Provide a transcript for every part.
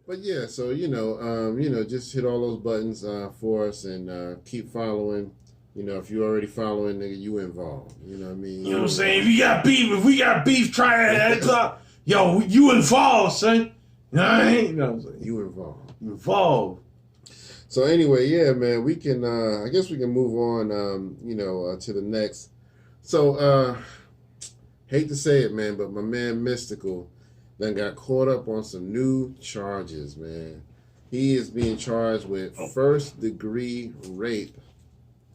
But yeah, so just hit all those buttons for us and keep following. If you're already following, nigga, you involved. You know what I mean? You know what I'm saying? If we got beef, try it. Yo, you involved, son. You know what I mean? You know what I'm saying? You involved. You involved. So anyway, yeah, man, we can. I guess we can move on. To the next. So, hate to say it, man, but my man Mystikal then got caught up on some new charges, man. He is being charged with first-degree rape,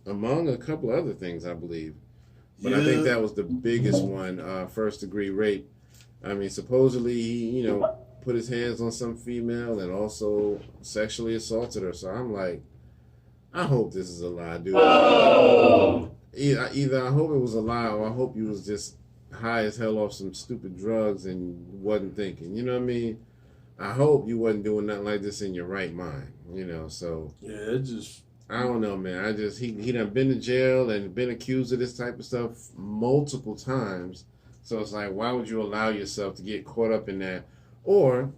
among a couple of other things, I believe. But I think that was the biggest one, first-degree rape. I mean, supposedly he, put his hands on some female and also sexually assaulted her. So I'm like, I hope this is a lie, dude. Oh! Either I hope it was a lie or I hope you was just high as hell off some stupid drugs and wasn't thinking. You know what I mean? I hope you wasn't doing nothing like this in your right mind. So yeah, it just I don't know, man. He done been to jail and been accused of this type of stuff multiple times. So it's like, why would you allow yourself to get caught up in that? Or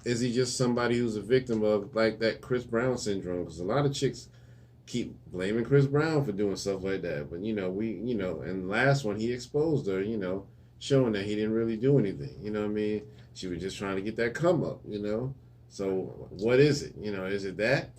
is he just somebody who's a victim of like that Chris Brown syndrome? Because a lot of chicks keep blaming Chris Brown for doing stuff like that. But, and the last one, he exposed her, showing that he didn't really do anything. You know what I mean? She was just trying to get that come up, So what is it? Is it that?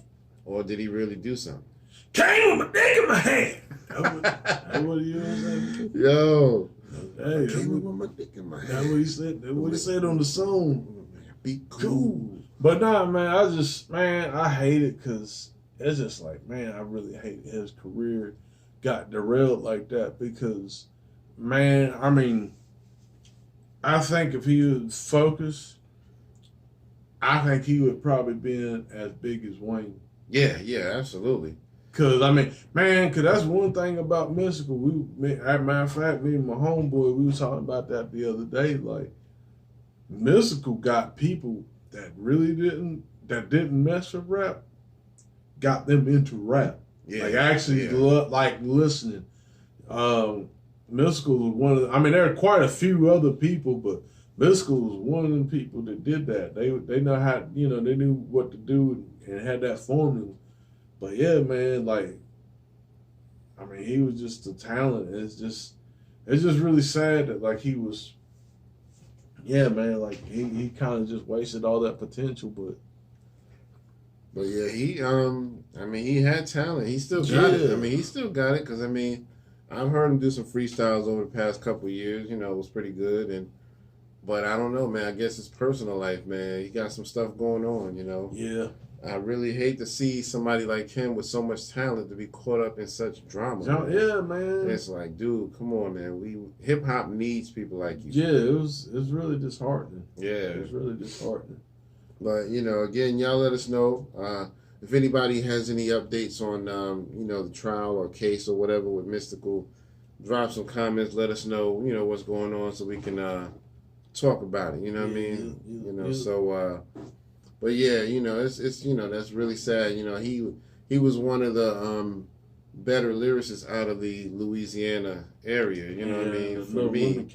Or did he really do something? Came with my dick in my hand. That's what he was saying. Yo. Hey, came with my dick in my hand. That's what he said. That's what he said on the song. Be cool. But nah, man, I hate it because it's just like, man, I really hate his career got derailed like that because, man, I mean, I think if he was focused, I think he would probably been as big as Wayne. Yeah, absolutely. Cause I mean, man, cause that's one thing about Mystikal. As a matter of fact, me and my homeboy, we was talking about that the other day. Like, Mystikal got people that really didn't mess with rap, got them into rap. Yeah, like actually, like listening. Mystikal was one of. I mean, there are quite a few other people, but Mystikal was one of them people that did that. They know how, they knew what to do and had that formula. But yeah, man, like, I mean, he was just a talent. It's just really sad that like he was, yeah, man, like he kind of just wasted all that potential. But yeah, he had talent. He still got it. I mean, he still got it because I mean, I've heard him do some freestyles over the past couple of years. It was pretty good. But I don't know, man. I guess his personal life, man. He got some stuff going on. Yeah. I really hate to see somebody like him with so much talent to be caught up in such drama. Yeah, man. And it's like, dude, come on, man. Hip hop needs people like you. Yeah, it was really disheartening. Yeah, it was really disheartening. But again, y'all let us know if anybody has any updates on the trial or case or whatever with Mystikal. Drop some comments. Let us know what's going on so we can talk about it. You know what I mean? So. But yeah, it's that's really sad. He was one of the better lyricists out of the Louisiana area. You know what I mean? For me,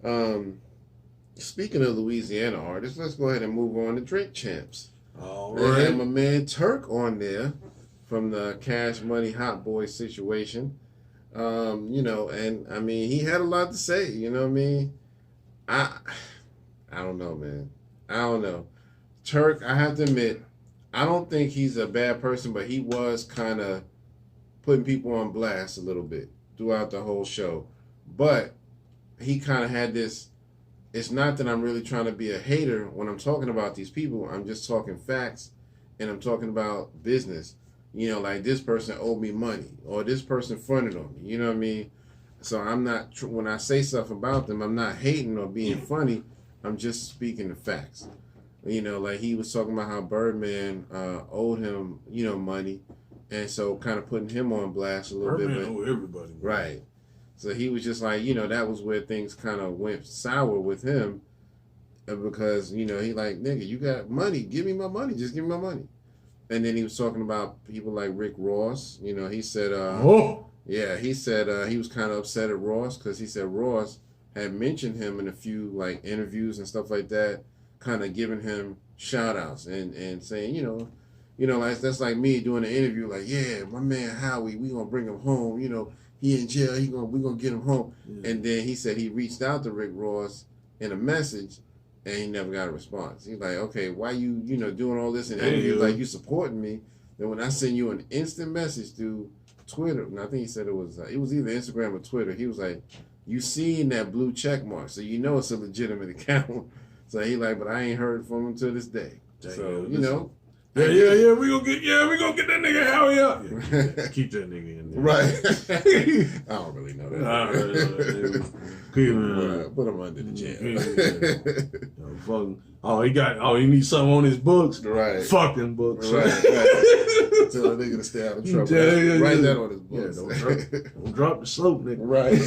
yeah. Speaking of Louisiana artists, let's go ahead and move on to Drink Champs. All right. They had my man Turk on there from the Cash Money Hot Boy situation. And I mean, he had a lot to say. You know what I mean? I don't know, man. I don't know. Turk, I have to admit, I don't think he's a bad person, but he was kind of putting people on blast a little bit throughout the whole show. But he kind of had this, it's not that I'm really trying to be a hater when I'm talking about these people. I'm just talking facts and I'm talking about business. Like this person owed me money or this person fronted on me. You know what I mean? So I'm not, when I say stuff about them, I'm not hating or being funny. I'm just speaking the facts. Like he was talking about how Birdman owed him, money. And so kind of putting him on blast a little bit. Birdman owed everybody. Right. So he was just like, that was where things kind of went sour with him. Because, he like, nigga, you got money. Give me my money. Just give me my money. And then he was talking about people like Rick Ross. He said, he said he was kind of upset at Ross because he said Ross had mentioned him in a few like interviews and stuff like that, kind of giving him shout outs and saying, like that's like me doing an interview, like, yeah, my man Howie, we gonna bring him home. He in jail. We gonna get him home. Yeah. And then he said he reached out to Rick Ross in a message, and he never got a response. He's like, okay, why you doing all this in interviews, like you supporting me? Then when I send you an instant message through Twitter, and I think he said it was either Instagram or Twitter. He was like, you seen that blue check mark, so you know it's a legitimate account. So he like, but I ain't heard from him to this day. Damn, so Yeah, we gonna get that nigga Howie up. Yeah, keep that nigga in there. Right. I don't really know that. I really know that. Put him under the jail. He needs something on his books. Right. Fuck them books. Right. Tell a nigga to stay out of trouble. Write that on his books. Yeah, don't drop the soap, nigga. Right.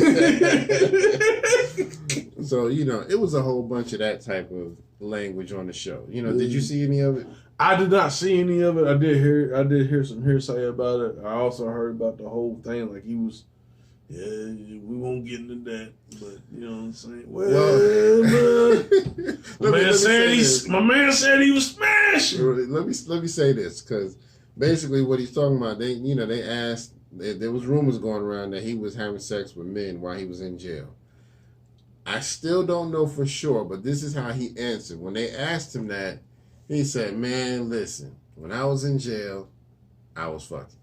So, it was a whole bunch of that type of language on the show. Did you see any of it? I did not see any of it. I did hear some hearsay about it. I also heard about the whole thing. Like he was, we won't get into that, but you know what I'm saying. Well, my man said he was smashing. Let me say this, because basically what he's talking about, they asked. There was rumors going around that he was having sex with men while he was in jail. I still don't know for sure, but this is how he answered when they asked him that. He said, man, listen, when I was in jail, I was fucking.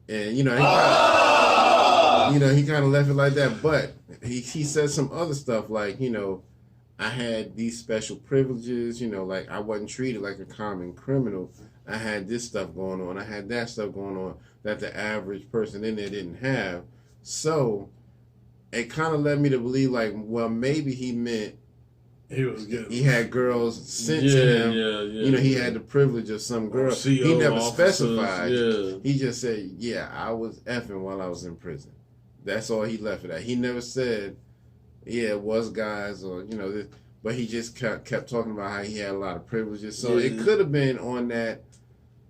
And, he kind of left it like that. But he said some other stuff like, I had these special privileges, like I wasn't treated like a common criminal. I had this stuff going on. I had that stuff going on that the average person in there didn't have. So it kind of led me to believe like, well, maybe he meant he had girls sent to him. Yeah, he had the privilege of some girl. He never specified. Yeah. He just said, yeah, I was effing while I was in prison. That's all he left it at. He never said, yeah, it was guys or, but he just kept talking about how he had a lot of privileges. So it could have been on that,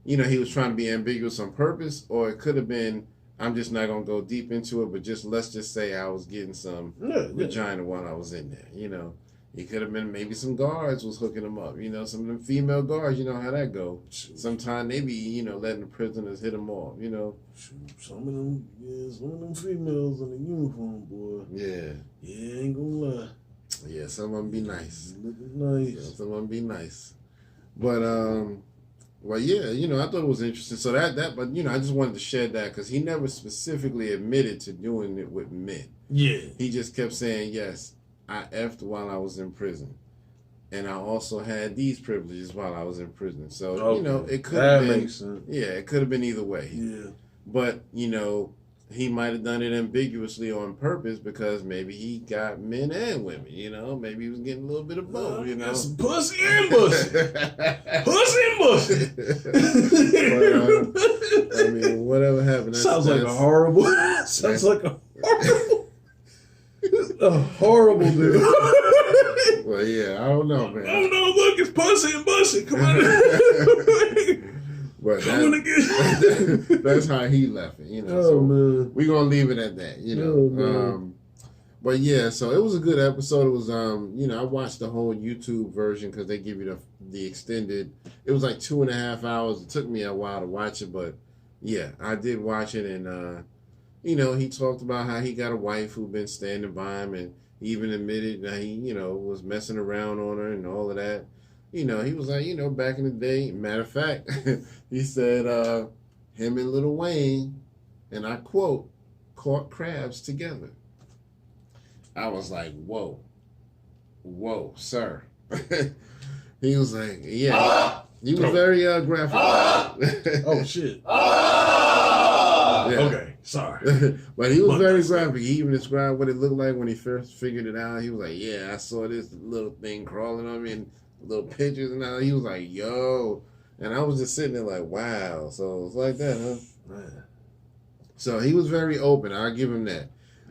he was trying to be ambiguous on purpose, or it could have been, I'm just not going to go deep into it, but let's just say I was getting some vagina while I was in there, It could have been maybe some guards was hooking them up. Some of them female guards, how that go. Sometimes they be, letting the prisoners hit them off, Some of them females in the uniform, boy. Yeah. Yeah, ain't gonna lie. Yeah, some of them be nice. Looking nice. Yeah, some of them be nice. But, well, yeah, I thought it was interesting. So but, I just wanted to shed that because he never specifically admitted to doing it with men. Yeah. He just kept saying, yes, I effed while I was in prison. And I also had these privileges while I was in prison. So, it could have been. That makes sense. Yeah, it could have been either way. Yeah. But, he might have done it ambiguously on purpose because maybe he got men and women, Maybe he was getting a little bit of both, Some pussy and bussy. Pussy and bussy. But, whatever happened. Sounds like a horrible dude. Well, yeah, I don't know, man. Oh, no, look, it's pussy and bussy. Come on. But that's how he left it, Oh, so man. We're going to leave it at that, Oh, but yeah, so it was a good episode. It was, I watched the whole YouTube version because they give you the extended. It was like 2.5 hours. It took me a while to watch it, but yeah, I did watch it. And, he talked about how he got a wife who'd been standing by him, and he even admitted that he, was messing around on her and all of that. He was like, back in the day, matter of fact, he said him and Lil Wayne, and I quote, caught crabs together. I was like, whoa, sir. He was like, yeah. He was very graphic. Oh, shit. Yeah. Okay, sorry. But he was very graphic. He even described what it looked like when he first figured it out. He was like, yeah, I saw this little thing crawling on me and little pictures and all. He was like, yo. And I was just sitting there like, wow. So it's like that, huh? Man. So he was very open. I'll give him that.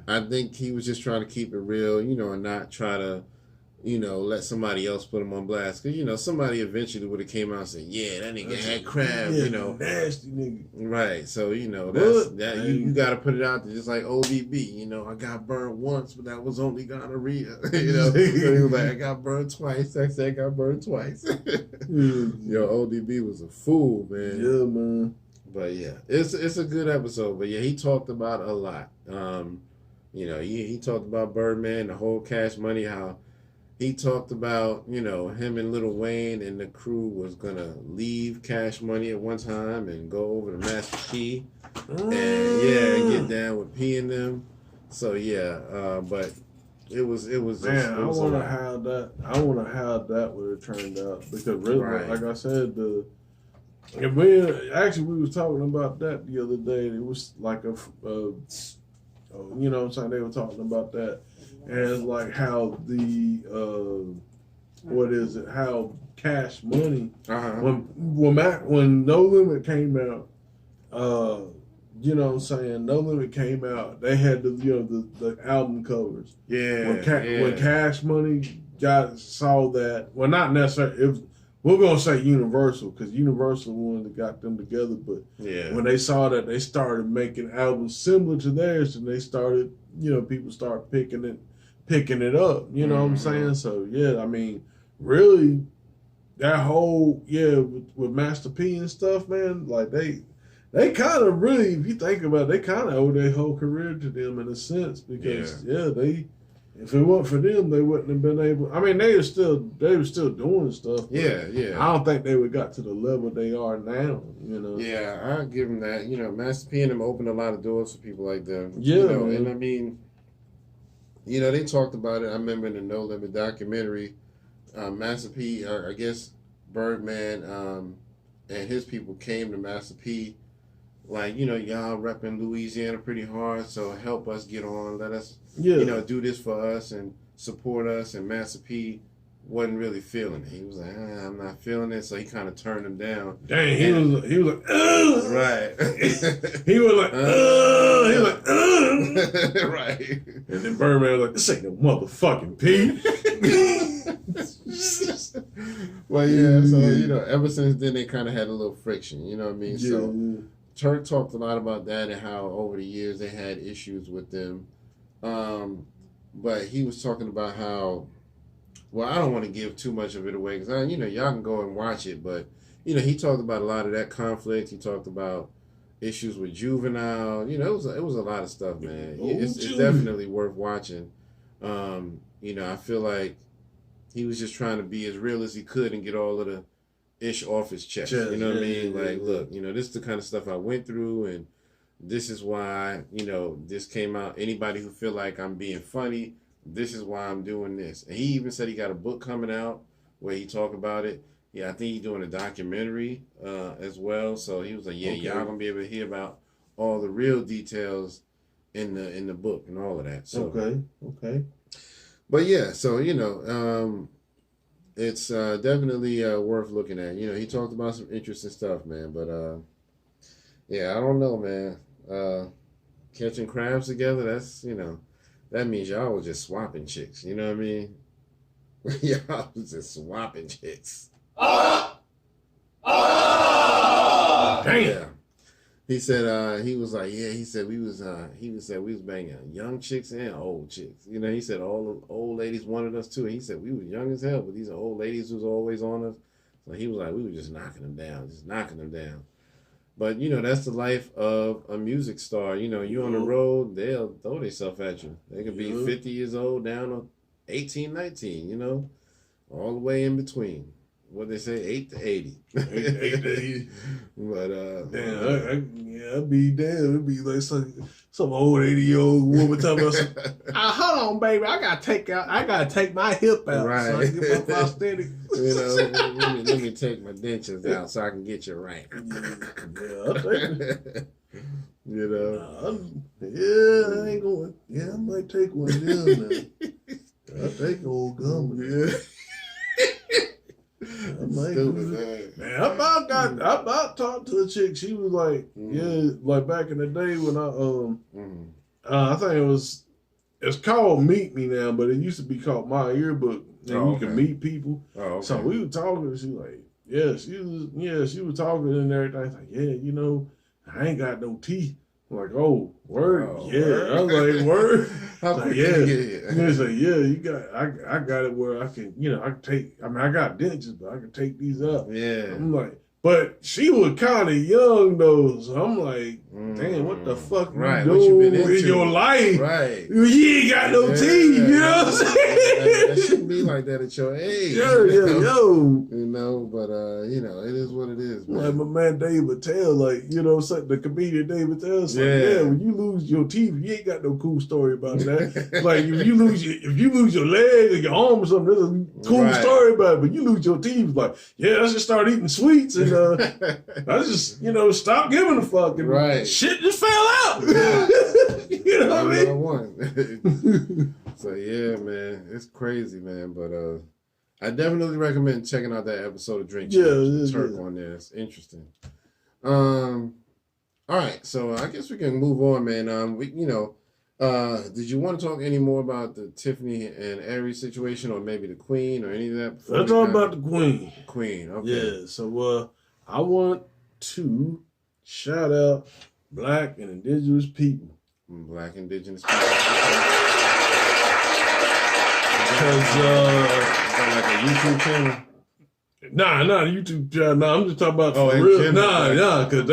I think he was just trying to keep it real, and not try to, let somebody else put him on blast. Because, somebody eventually would have came out and said, yeah, that nigga had crabs, nasty nigga. Right. So, you got to put it out there just like ODB. I got burned once, but that was only gonorrhea. So he was like, I got burned twice. I said I got burned twice. ODB was a fool, man. Yeah, man. But yeah, it's a good episode. But yeah, he talked about a lot. He talked about Birdman, the whole Cash Money, how he talked about, him and Lil Wayne and the crew was going to leave Cash Money at one time and go over to Master P and get down with P and them. So, but it was just... Man, I want to have that. I want to have that would have turned out. Because really, like I said, we was talking about that the other day. It was like they were talking about that. And it's like how how Cash Money, when No Limit came out, No Limit came out, they had the album covers. Yeah. When Cash Money saw that, well, not necessarily, we're going to say Universal, because Universal one that got them together, but when they saw that, they started making albums similar to theirs, and they started, people start picking it up, you know what I'm saying? So, really, that whole, with Master P and stuff, man, like, they kind of really, if you think about it, they kind of owe their whole career to them in a sense, because, if it weren't for them, they wouldn't have been able, they were still doing stuff. Yeah. I don't think they would got to the level they are now, Yeah, I'll give them that. Master P and them opened a lot of doors for people like them. Yeah, and they talked about it. I remember in the No Limit documentary, Master P, I guess Birdman and his people came to Master P, like, y'all repping Louisiana pretty hard, so help us get on. Let us, do this for us and support us. And Master P wasn't really feeling it. He was like, I'm not feeling it, so he kind of turned him down. Dang, he was like, ugh! Right. He was like, ugh! He was like, ugh! Right. And then Birdman was like, this ain't no motherfucking P. Well, yeah, so, ever since then, they kind of had a little friction, you know what I mean? Yeah. So, Turk talked a lot about that and how over the years they had issues with them. But he was talking about how, well, I don't want to give too much of it away because, y'all can go and watch it. But, he talked about a lot of that conflict. He talked about issues with Juvenile. It was a lot of stuff, man. It's definitely worth watching. I feel like he was just trying to be as real as he could and get all of the ish off his chest. You know what I mean? Like, look, this is the kind of stuff I went through, and this is why, this came out. Anybody who feel like I'm being funny, this is why I'm doing this. And he even said he got a book coming out where he talk about it. Yeah, I think he's doing a documentary as well. So he was like, y'all gonna be able to hear about all the real details in the book and all of that. So okay. But yeah, so it's definitely worth looking at. He talked about some interesting stuff, man. But I don't know, man. Catching crabs together, that's that means y'all was just swapping chicks. You know what I mean? Y'all was just swapping chicks. Damn. Yeah. He said he was like, he said we was banging young chicks and old chicks. He said all the old ladies wanted us too. He said we was young as hell, but these are old ladies who's always on us. So he was like, we were just knocking them down. But that's the life of a music star. You on the road, they'll throw themselves at you. They could be 50 years old down to 18, 19, all the way in between. What they say, 8 to 80. 8 to 80. But damn, I'd be damn. It'd be like some old 80-year-old woman talking about hold on, baby, I gotta take my hip out, right? So I can get my prosthetic. Let me take my dentures out so I can get you right. I'll take it. I ain't going. Yeah, I might take one of them now. I'll take the old gum. Yeah. Man, I about talked to a chick. She was like, like back in the day when I think it's called Meet Me now, but it used to be called My Yearbook. and you can meet people. Oh, okay. So we were talking. She like, she was talking and everything. It's like, you know, I ain't got no teeth. I'm like, oh, word, Word. I was like, word. How like, quick yeah. can you get here? He's like, you got, I got it where I can, you know, I can take. I mean, I got dentures, but I can take these up. Yeah. I'm like, but she was kind of young though, so I'm like, damn, what the fuck you doing what you been into in your life? Right. You ain't got no teeth, you know what I'm saying? That shouldn't be like that at your age. Yo. You know, but you know, it is what it is, man. Like my man Dave Attell, like, you know, the comedian Dave Attell, like, when you lose your teeth, you ain't got no cool story about that. Like if you lose your leg or your arm or something, there's a cool story about it. But you lose your teeth, like, let's just start eating sweets and let's just, you know, stop giving a fuck. And shit just fell out. You know what I mean? So yeah, man, it's crazy, man. But I definitely recommend checking out that episode of Drink Champs. Turk on there. It's interesting. All right, so I guess we can move on, man. Did you want to talk any more about the Tiffany and Aries situation, or maybe the Queen, or any of that? Let's talk about the Queen. The Queen, okay. Yeah, so I want to shout out Black and Indigenous people. Black Indigenous people. Because like a YouTube channel. Nah, not a YouTube channel. Nah, I'm just talking about for real. Because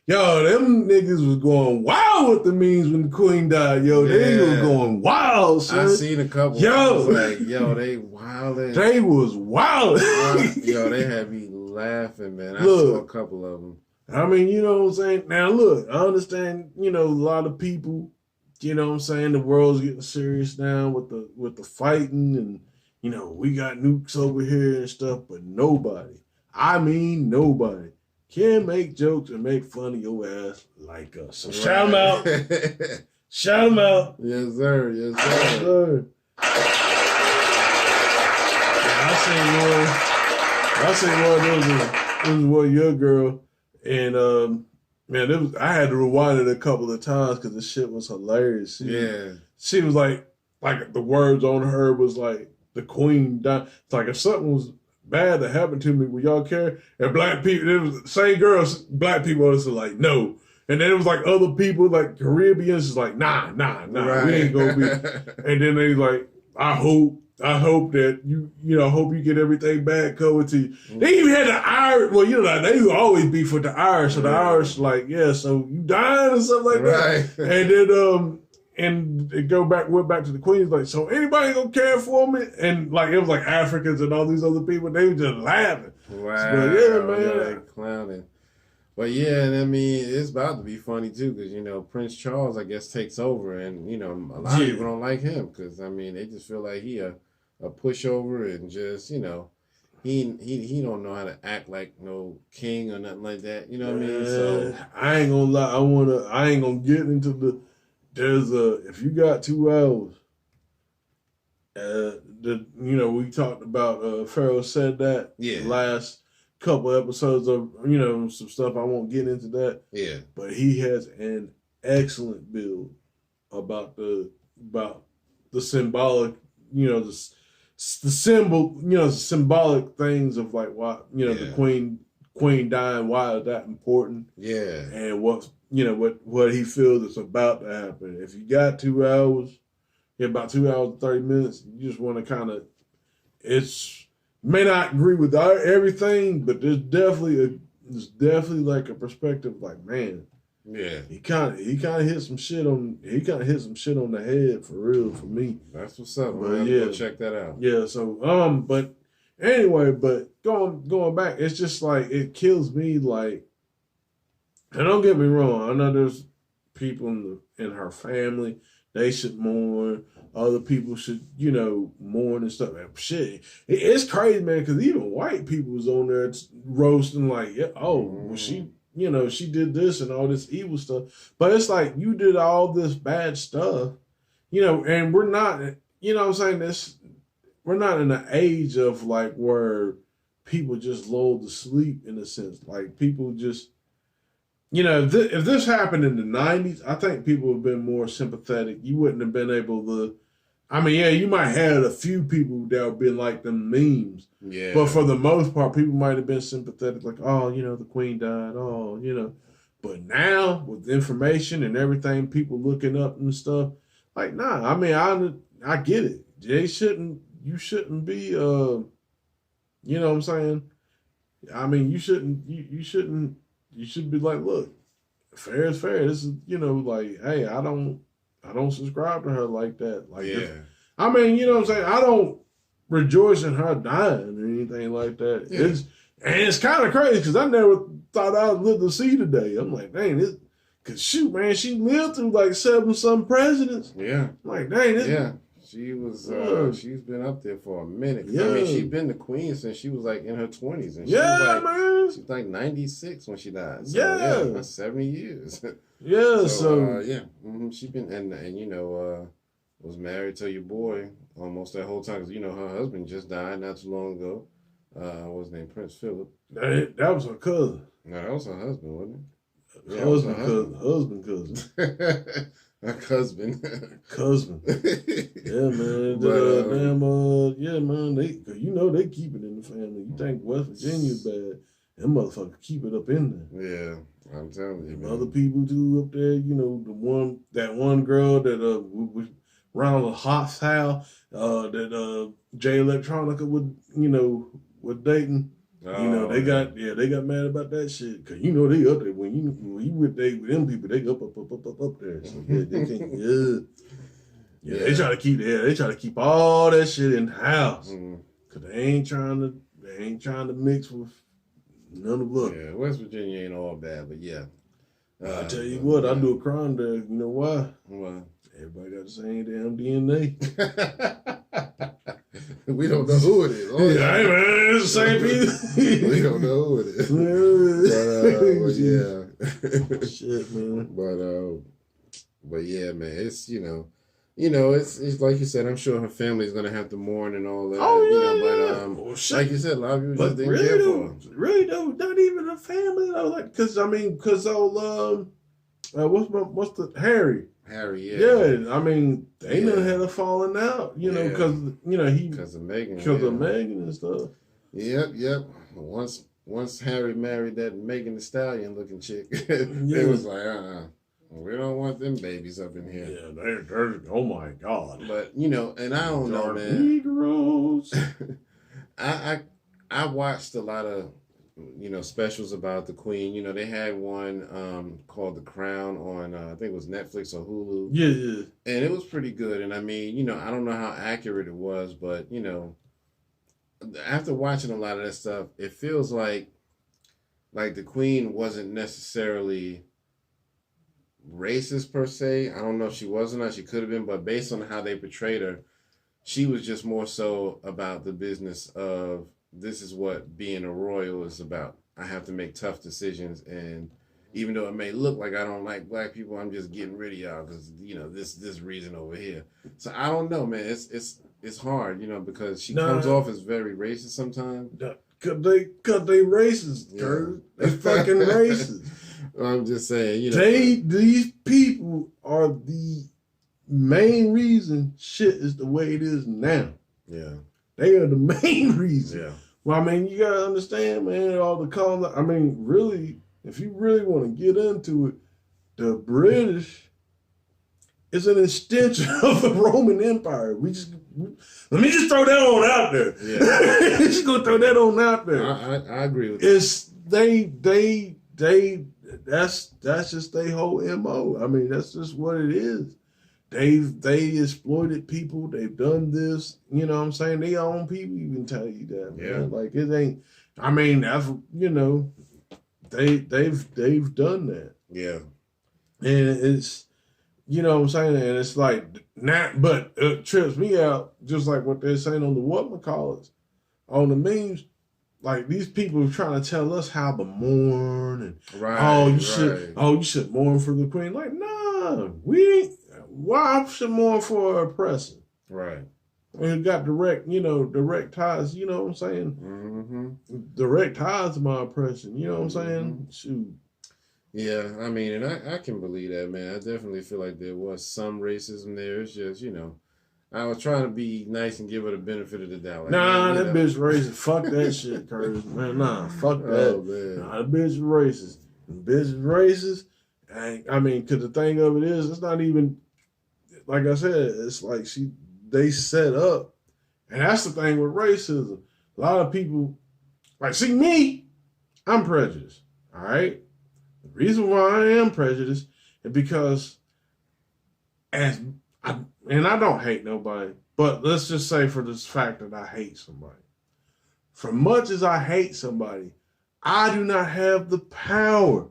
them niggas was going wild with the memes when the Queen died. Yo, they was going wild, son. I seen a couple. They wildin'. They was wild. They had me laughing, man. I saw a couple of them. I mean, you know what I'm saying? Now, look, I understand, you know, a lot of people, you know what I'm saying, the world's getting serious now with the fighting and, you know, we got nukes over here and stuff, but nobody can make jokes and make fun of your ass like us. So shout them out. Shout them out. Yes, sir. Yes, sir. Yes, sir. I seen one, was your girl, and man, I had to rewind it a couple of times because the shit was hilarious. She was like the words on her was like, the Queen died. It's like, if something was bad that happened to me, would y'all care? And black people, it was the same girls, black people was like, no. And then it was like other people, like Caribbeans, is like, nah, we ain't gonna be. And then they like, I hope that I hope you get everything back covered to you. They even had the Irish, well, you know, they would always be for the Irish. So the Irish, like, so you dying or something like that. And then, and it went back to the Queen's, like, so anybody gonna care for me? And like, it was like Africans and all these other people, they were just laughing. Wow. But yeah, man. They clowning. But yeah, and I mean, it's about to be funny too, because, you know, Prince Charles, I guess, takes over, and, you know, a lot of people don't like him, because, I mean, they just feel like he a pushover, and just, you know, he don't know how to act like no king or nothing like that. You know what I mean? So I ain't gonna lie, I ain't gonna get into if you got 2 hours, we talked about Pharaoh said that last couple episodes of, you know, some stuff. I won't get into that. Yeah. But he has an excellent build about the symbolic, you know, the symbol, you know, the symbolic things of like what, you know, the Queen dying, why is that important? Yeah. And what he feels is about to happen. If you got 2 hours, about 2 hours and 30 minutes, you just want to kind of, may not agree with everything, but there's definitely like a perspective, like, man, he kind of hit some shit on the head, for real, for me. That's what's up. But go check that out. Yeah. So but anyway, going back, it's just like, it kills me, like, and don't get me wrong, I know there's people in her family, they should mourn. Other people should, you know, mourn and stuff. Shit, it's crazy, man, because even white people was on there roasting, like, well, she, you know, she did this and all this evil stuff. But it's like, you did all this bad stuff, you know, and we're not, you know what I'm saying, we're not in an age of, like, where people just lulled to sleep, in a sense. Like, people just, you know, if this happened in the 90s, I think people would have been more sympathetic. You wouldn't have been able to I mean, yeah, you might have a few people that have been like them memes. Yeah. But for the most part, people might have been sympathetic, like, oh, the queen died, oh. But now, with information and everything, people looking up and stuff, like, nah, I mean, I get it. You shouldn't be, you know what I'm saying? I mean, you should be like, look, fair is fair. This is, like, hey, I don't subscribe to her like that. Like, yeah. I mean, you know what I'm saying? I don't rejoice in her dying or anything like that. Yeah. It's kind of crazy because I never thought I would live to see today. I'm like, dang, because shoot, man, she lived through like 7 presidents. Yeah. I'm like, dang, yeah. She was, she's been up there for a minute. Yeah. I mean, she's been the queen since she was like in her 20s. And she man. She was like 96 when she died. So, yeah. That's 70 years. Yeah, yeah. Mm-hmm. She been, and was married to your boy almost that whole time. Because, her husband just died not too long ago. What's his name? Prince Philip. That was her cousin. No, that was her husband, wasn't it? Yeah, husband cousin. Her husband. Cousin. Yeah, man. Yeah, man. They keep it in the family. You think West Virginia's bad? Them motherfuckers keep it up in there. Yeah, I'm telling you, man. Other people too up there, that one girl that was Ronald Hot's house, that Jay Electronica was dating. Oh, they got mad about that shit because they up there when you with them people, they up there. So they can't. Yeah, they try to keep all that shit in the house because they ain't trying to mix with none of us. Yeah, West Virginia ain't all bad, but yeah. I tell you what, I do a crime there. You know why? Why? Everybody got the same damn DNA. We don't know who it is. Oh, yeah, hey man, it's the same people. We don't know who it is. But yeah. Shit, man. But yeah, man, it's it's like you said. I'm sure her family's gonna have to mourn and all that. Oh yeah. But like you said, a lot of people just didn't care for her. Really though, not even her family though. Like, cause old what's the Harry? Harry, yeah. Yeah, I mean, they never had a falling out, because because of Meghan. Because of Meghan and stuff. Yep. Once Harry married that Megan Thee Stallion looking chick, it was like, we don't want them babies up in here. Yeah, they're oh my God. But and I don't know, man. Negroes. I watched a lot of specials about the Queen. They had one called The Crown on I think it was Netflix or Hulu. Yeah. And it was pretty good. And I mean, I don't know how accurate it was, but after watching a lot of that stuff, it feels like the Queen wasn't necessarily racist per se. I don't know if she was or not. She could have been, but based on how they portrayed her, she was just more so about the business of, this is what being a royal is about. I have to make tough decisions, and even though it may look like I don't like black people, I'm just getting rid of y'all because this reason over here. So I don't know, man. It's hard, because she comes off as very racist sometimes. Cause they racist, Turk. They fucking racist. I'm just saying, these people are the main reason shit is the way it is now. Yeah. They are the main reason. Yeah. Well, I mean, you gotta understand, man, all the colonies. I mean, really, if you really want to get into it, the British is an extension of the Roman Empire. Let me just throw that on out there. Yeah. Just gonna throw that on out there. I agree with that. That's just their whole MO. I mean, that's just what it is. They exploited people. They've done this. You know what I'm saying? Their own people even tell you that, man. Yeah. Like, it ain't. I mean, that's they've done that. Yeah. And it's, what I'm saying, and it's like but it trips me out just like what they're saying on the whatchamacallits, on the memes. Like, these people are trying to tell us how to mourn and you should mourn for the Queen. Like, nah, we ain't. Why should mourn for an oppressor? Right. We got direct ties, you know what I'm saying? Mm-hmm. Direct ties to my oppression, you know what I'm saying? Mm-hmm. Shoot. Yeah, I mean, and I can believe that, man. I definitely feel like there was some racism there. It's just, I was trying to be nice and give her the benefit of the doubt. Like, Nah, man, that bitch racist. Fuck that shit, Curtis. Man, nah, fuck that. Oh, man. Nah, the bitch is racist. The bitch is racist. I mean, because the thing of it is, it's not even, like I said, it's like they set up. And that's the thing with racism. A lot of people, like, see me, I'm prejudiced. All right? The reason why I am prejudiced is because and I don't hate nobody, but let's just say for this fact that I hate somebody. For much as I hate somebody, I do not have the power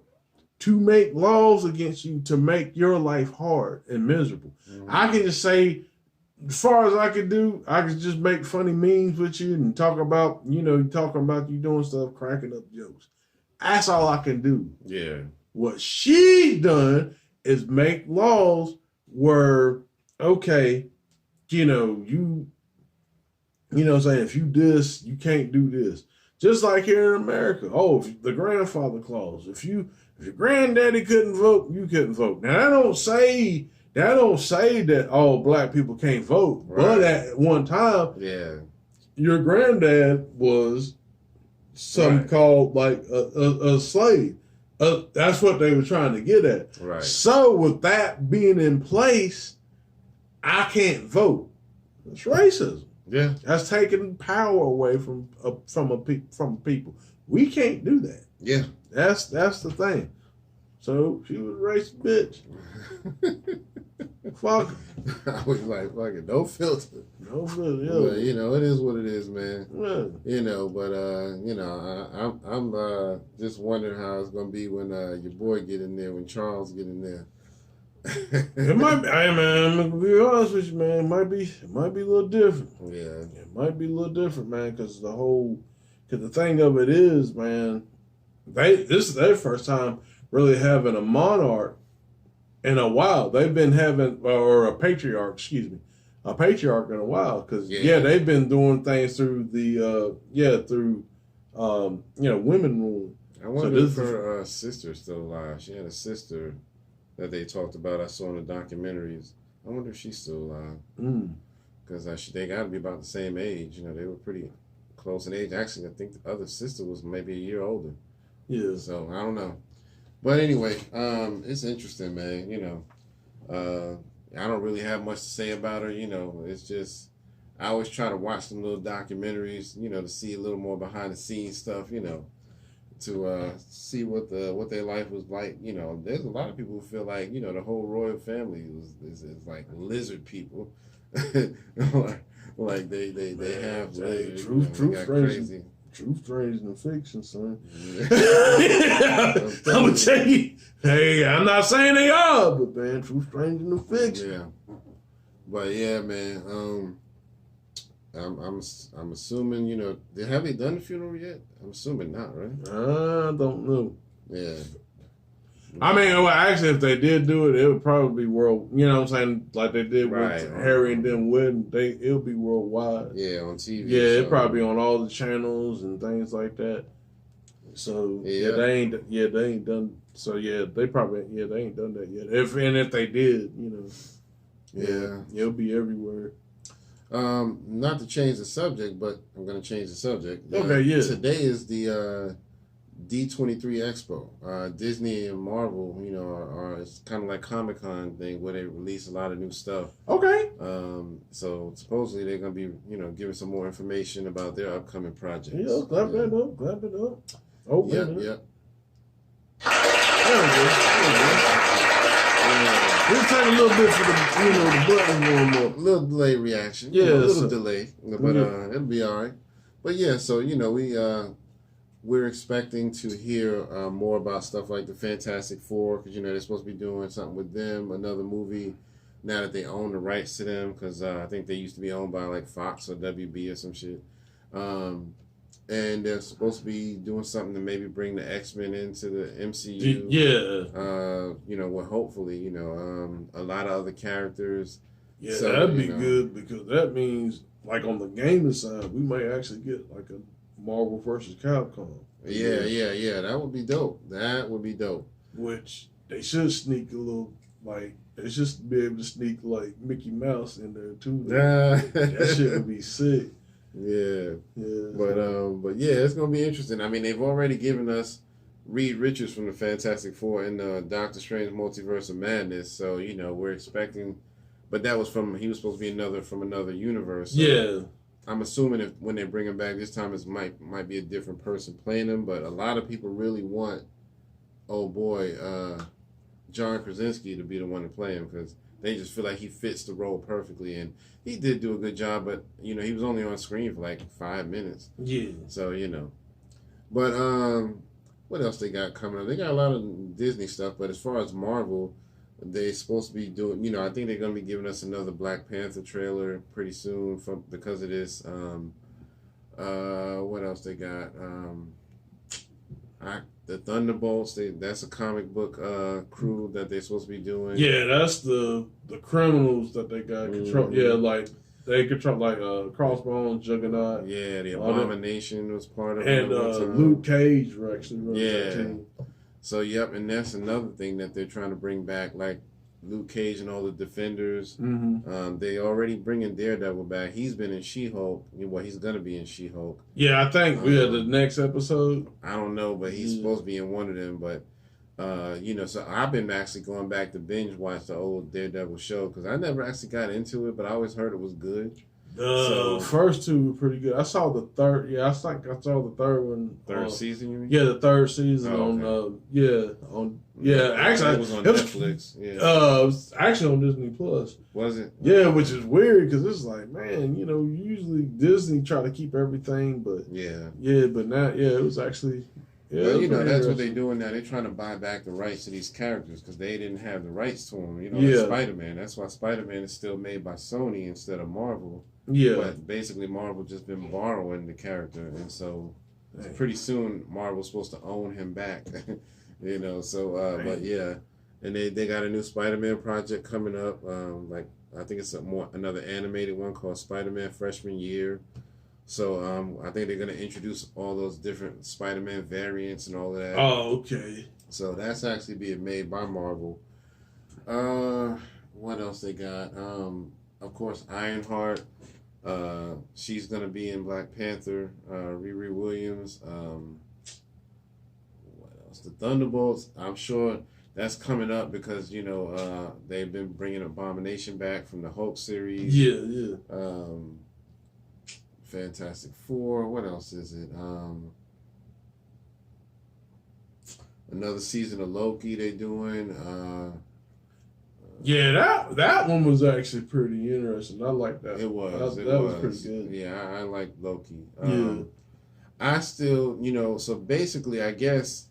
to make laws against you to make your life hard and miserable. Mm-hmm. I can just say, as far as I can do, I can just make funny memes with you and talk about, talking about you doing stuff, cracking up jokes. That's all I can do. Yeah. What she's done is make laws where, okay, you saying, if you this, you can't do this. Just like here in America. Oh, the grandfather clause. If your granddaddy couldn't vote, you couldn't vote. Now that don't say that all black people can't vote. Right. But at one time, yeah, your granddad was something called like a slave. That's what they were trying to get at. Right. So with that being in place, I can't vote. It's racism. Yeah, that's taking power away from people. We can't do that. Yeah, that's the thing. So she was a racist bitch. Fuck. I was like, fuck it, no filter. No filter. Yeah. But, it is what it is, man. Yeah. But I'm just wondering how it's gonna be when your boy get in there, when Charles get in there. It might be. Hey, man, I'm gonna be honest with you, man. It might be a little different. Yeah. It might be a little different, man, because the thing of it is, man, this is their first time really having a monarch in a while. They've been having, or a patriarch in a while, because they've been doing things through women rule. I wonder if her sister's still alive. She had a sister that they talked about. I saw in the documentaries. I wonder if she's still alive. Because they got to be about the same age. They were pretty close in age. Actually, I think the other sister was maybe a year older. Yeah. So I don't know. But anyway, it's interesting, man. I don't really have much to say about her. It's just I always try to watch some little documentaries. To see a little more behind the scenes stuff. To see what their life was like. There's a lot of people who feel like the whole royal family is like lizard people. like they have truth crazy. Truth stranger than fiction, son. Yeah. I'm gonna tell you. Hey, I'm not saying they are, but man, truth stranger than fiction. Yeah. But yeah, man. I'm assuming have they done the funeral yet? I'm assuming not, right? I don't know. Yeah. I mean, well, actually, if they did do it, it would probably be world. You know what I'm saying? Like they did with Harry and them wedding. It'll be worldwide. Yeah, on TV. Yeah, it'll probably be on all the channels and things like that. So they ain't done. So they ain't done that yet. If they did, it'll be everywhere. Not to change the subject, but I'm going to change the subject. Okay, yeah. Today is the D23 Expo. Disney and Marvel, are it's kind of like Comic-Con thing where they release a lot of new stuff. Okay. So supposedly they're going to be, giving some more information about their upcoming projects. Yeah, clap it up. Oh, yep. There we go. Let's take a little bit for the button warm up. A little delay reaction. Yeah, a little delay, but it'll be all right. But yeah, so we're expecting to hear more about stuff like the Fantastic Four, because they're supposed to be doing something with them, another movie now that they own the rights to them, because I think they used to be owned by like Fox or WB or some shit. And they're supposed to be doing something to maybe bring the X-Men into the MCU. Yeah. Well, hopefully, a lot of other characters. Yeah, so, that'd be good, because that means, like on the gaming side, we might actually get like a Marvel versus Capcom. Yeah. That would be dope. Which they should sneak a little, like, it's just to be able to sneak like Mickey Mouse in there too. That shit would be sick. Yeah. Yeah. But yeah, it's gonna be interesting. I mean, they've already given us Reed Richards from the Fantastic Four and Doctor Strange Multiverse of Madness. So, you know, we're expecting, but he was supposed to be from another universe. So yeah. I'm assuming when they bring him back this time, it might be a different person playing him. But a lot of people really want, John Krasinski to be the one to play him because they just feel like he fits the role perfectly, and he did do a good job. But you know, he was only on screen for like 5 minutes. Yeah. So you know, but what else they got coming up? They got a lot of Disney stuff, but as far as Marvel, they're supposed to be doing. You know, I think they're going to be giving us another Black Panther trailer pretty soon because of this. What else they got? The Thunderbolts. That's a comic book crew that they're supposed to be doing. Yeah, that's the criminals that they got control. Yeah, like they control like Crossbones, Juggernaut. Yeah, the Abomination was part of it. And Luke Cage were actually running that team. So yep, and that's another thing that they're trying to bring back, like Luke Cage and all the Defenders. Mm-hmm. They already bringing Daredevil back. He's been in She-Hulk. Well, he's gonna be in She-Hulk. Yeah, I think the next episode. I don't know, but he's supposed to be in one of them. But you know, so I've been actually going back to binge watch the old Daredevil show because I never actually got into it, but I always heard it was good. The first two were pretty good. I saw the third. Yeah, I think I saw the third one. Third season, you mean? Yeah, the third season Actually, it was on Netflix. Yeah, it was actually on Disney Plus. Was it? Yeah, which is weird because it's like, man, you know, usually Disney try to keep everything, but but now, it was actually. Yeah, well, you know, that's what they're doing now. They're trying to buy back the rights to these characters because they didn't have the rights to them. You know, like Spider-Man. That's why Spider-Man is still made by Sony instead of Marvel. Yeah. But basically, Marvel just been borrowing the character, and so pretty soon Marvel's supposed to own him back. You know, so but yeah, and they got a new Spider-Man project coming up. Like I think it's another animated one called Spider-Man Freshman Year. So I think they're gonna introduce all those different Spider-Man variants and all of that. Oh, okay. So that's actually being made by Marvel. What else they got? Of course, Ironheart. She's gonna be in Black Panther. Riri Williams. What else? The Thunderbolts. I'm sure that's coming up because you know they've been bringing Abomination back from the Hulk series. Yeah. Fantastic Four. What else is it? Another season of Loki they doing. Yeah, that one was actually pretty interesting. I like that. It was. That was pretty good. Yeah, I like Loki. Yeah. I still, you know, so basically, I guess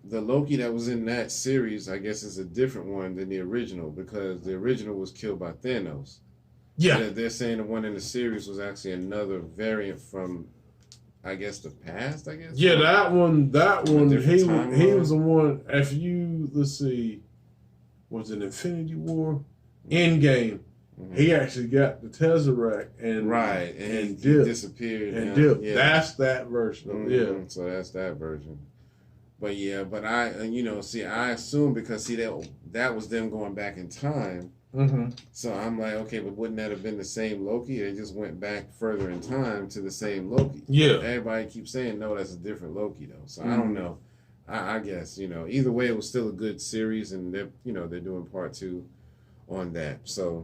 the Loki that was in that series, I guess, is a different one than the original because the original was killed by Thanos. Yeah. They're saying the one in the series was actually another variant from, I guess, the past, I guess? Yeah, that one, he was the one, let's see, was it Infinity War? Endgame. Mm-hmm. He actually got the Tesseract and he disappeared. And dipped. Yeah. That's that version of it. Yeah. So that's that version. But yeah, I assume because, that was them going back in time. Mm-hmm. So I'm like, okay, but wouldn't that have been the same Loki? They just went back further in time to the same Loki. Yeah. Everybody keeps saying, no, that's a different Loki, though. So I don't know. I guess, either way, it was still a good series, and they're doing part 2 on that. So,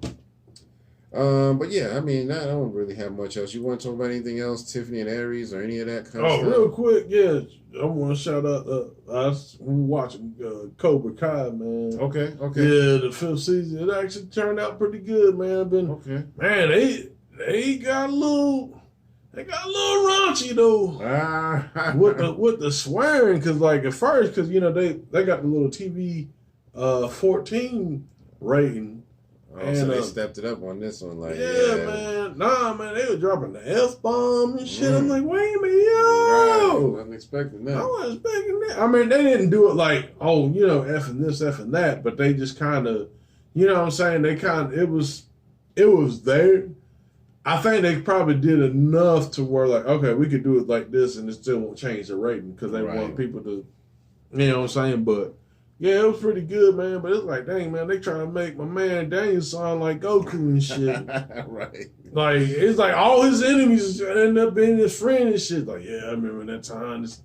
but yeah, I mean, I don't really have much else. You want to talk about anything else, Tiffany and Aries, or any of that kind of stuff? Oh, real quick, yeah. I want to shout out, I was watching Cobra Kai, man. Okay. Yeah, the 5th season, it actually turned out pretty good, man. Man, they got a little raunchy though. with the swearing, cause like at first, cause they got the little TV 14 rating. Oh, so they stepped it up on this one, like man. Nah, man, they were dropping the F-bomb and shit. I'm like, wait a minute, I wasn't expecting that. I wasn't expecting that. I mean, they didn't do it like, effing this, effing that, but they just kind of, you know what I'm saying? They kind of, it was there. I think they probably did enough to where like, okay, we could do it like this and it still won't change the rating because they want people to, you know what I'm saying? But Yeah, it was pretty good, man. But it's like, dang, man, they trying to make my man Daniel sound like Goku and shit. Right. Like, it's like all his enemies end up being his friend and shit. Like, yeah, I remember that time this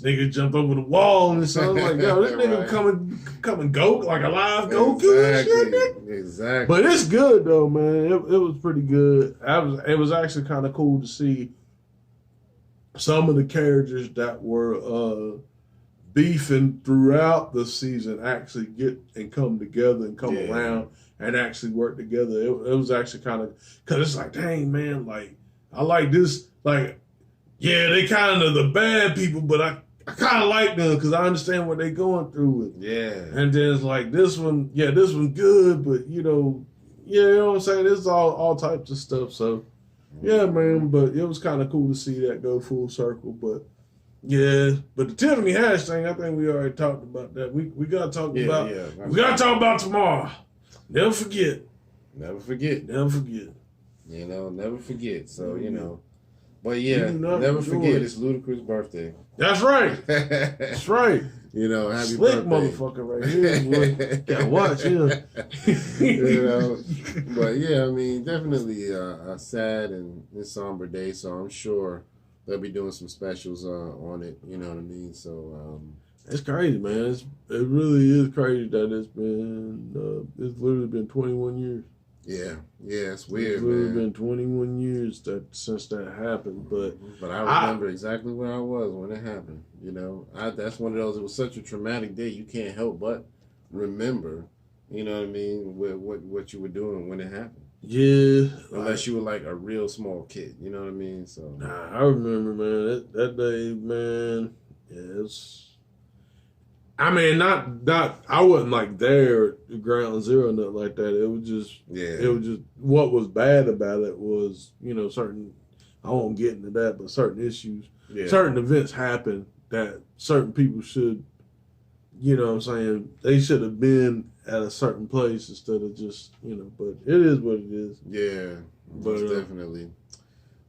nigga jumped over the wall and so I was like, yo, this nigga Right. coming Goku, like a live Goku and shit, nigga. Exactly. But it's good though, man. It was pretty good. It was actually kind of cool to see some of the characters that were beefing throughout the season actually get and come together and come around and actually work together. It was actually kind of, because it's like, dang, man, like, I like this, like, yeah, they kind of the bad people, but I kind of like them because I understand what they're going through with. Yeah. And then it's like, this one good, but, you know what I'm saying? It's all types of stuff, so. Yeah, man, but it was kind of cool to see that go full circle. But yeah, but the Tiffany Haddish thing, I think we already talked about that. We gotta talk about. Yeah, we gotta talk about tomorrow. Never forget. Never forget. Never forget. You know, never forget. So you know, but yeah, never forget. It's Ludacris' birthday. That's right. That's right. You know, happy Slick birthday. motherfucker right here, boy. Gotta watch him. You know, but yeah, I mean, definitely a sad and somber day. So I'm sure they'll be doing some specials on it. You know what I mean? So it's crazy, man. It really is crazy that it's literally been 21 years. Yeah, it's weird, it's literally man. been 21 years since that happened, but I remember exactly where I was when it happened. You know, that's one of those. It was such a traumatic day. You can't help but remember. You know what I mean? What you were doing when it happened. Yeah, unless you were like a real small kid. You know what I mean? So nah, I remember, man. That day, man. Yeah, it's. I mean, not. I wasn't like there at ground zero, nothing like that. It was just. Yeah. It was just what was bad about it was, certain. I won't get into that, but certain issues, certain events happen that certain people should. You know what I'm saying? They should have been at a certain place instead of just, but it is what it is. Yeah, but definitely.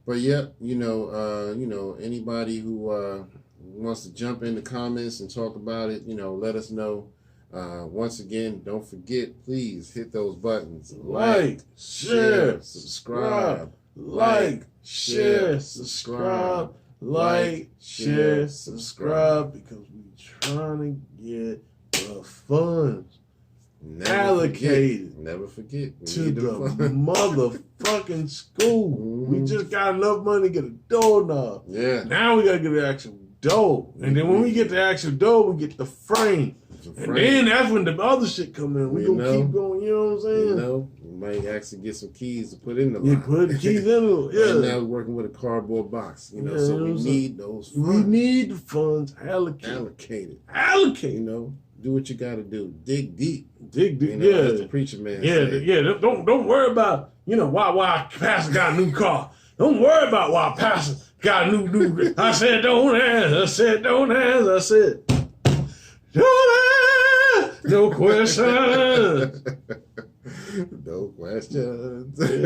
But yeah, anybody who wants to jump in the comments and talk about it, let us know. Once again, don't forget, please hit those buttons. Like, share, subscribe. Like, share, subscribe. Like, share, subscribe, because we're trying to get the funds allocated. Never forget. To the motherfucking school. Mm-hmm. We just got enough money to get a doorknob. Yeah. Now we got to get the actual door. And then when we get the actual door, we get the frame. And then that's when the other shit come in. We're going to keep going, you know what I'm saying? We might actually get some keys to put in the lock. Yeah, put the keys in the yeah. Right now we're working with a cardboard box, so we need those funds. We need the funds allocated. Do what you got to do. Dig deep. Dig deep, as the preacher man said. Don't worry about, why Pastor got a new car. Don't worry about why Pastor got a new. I said don't ask. I said don't ask. I said don't ask. No questions. No questions. Hey,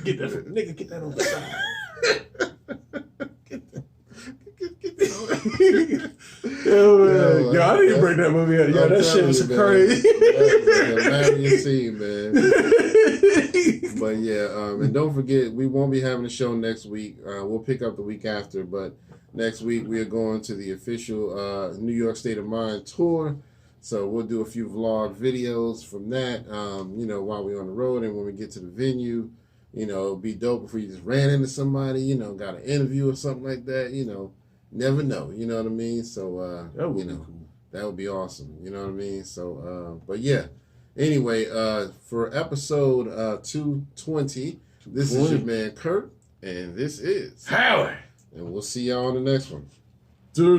get that on the side. Yo, I didn't bring that movie up. Yo, that shit was crazy. That was a scene, man. But yeah, and don't forget, we won't be having a show next week. We'll pick up the week after, but next week we are going to the official New York State of Mind tour. So we'll do a few vlog videos from that, while we're on the road, and when we get to the venue, it'll be dope if we just ran into somebody, got an interview or something like that, never know, you know what I mean? So, that would be cool. That would be awesome, you know what I mean? So, but yeah, anyway, for episode 220, this is your man Kirk, and this is Howie, and we'll see y'all on the next one. Do.